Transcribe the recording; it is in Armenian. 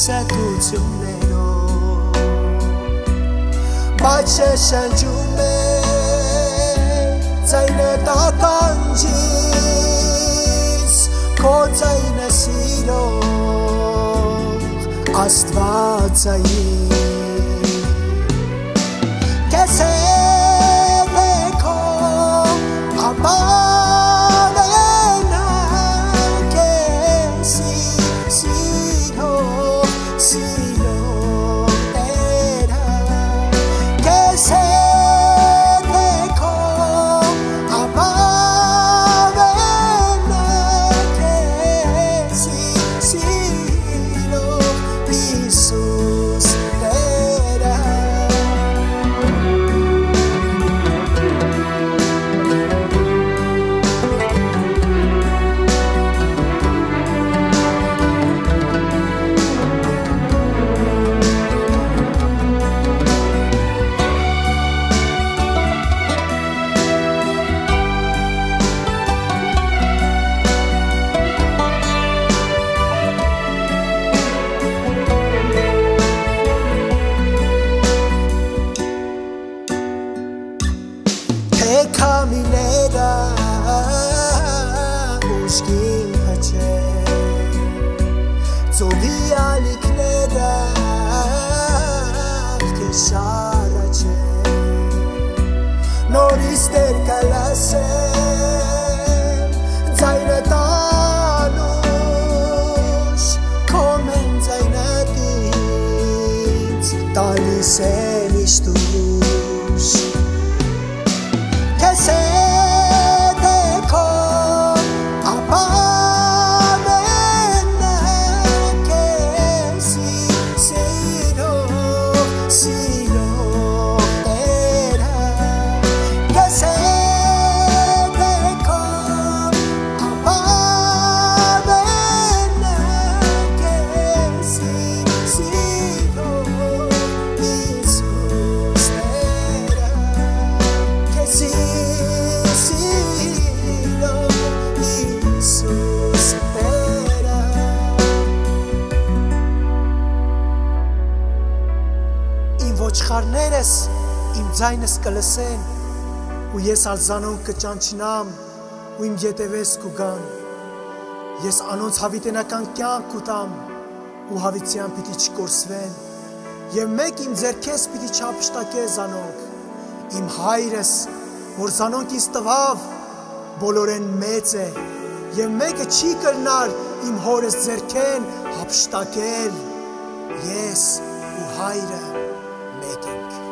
սետություններով բայց շշնջում է ձայնը տականջից քո ձայնը սիրող Աստվածային քեզ հետ է քո ապարենա քեզ սիրող Տերը քեզ հետ է քո ապարենա քեզ սիրող Հիսուս Տերը Քամիները ուժգին հաչեն ծովի ալիքները քեզ շարաչեն նորից դեր կլասեմ ձայնը տալուշ քո մեն ձայնատից տալիս են իշտուշ Քեզ հետ է քո ապարենա քեզ սիրող Տերը Քեզ հետ է քո ապարենա քեզ սիրող Հիսուս Տերը Քեզ Ոչխարներս իմ ձայնս կլսեն ու ես ալզանոն կճանչնամ ու իմ ետևես կուգան ես անոնց հավիտենական կյանք կուտամ ու հավիտյան պիտի չկորսվեն և մեկ իմ ձեռքես պիտի չապշտակե զանոնք իմ հայրս որ զանոնք ինձ տվավ բոլորեն մեծ է և մեկը չի կրնար իմ հորս ձեռքեն հապշտակել ես ու հայրը մեկ ենք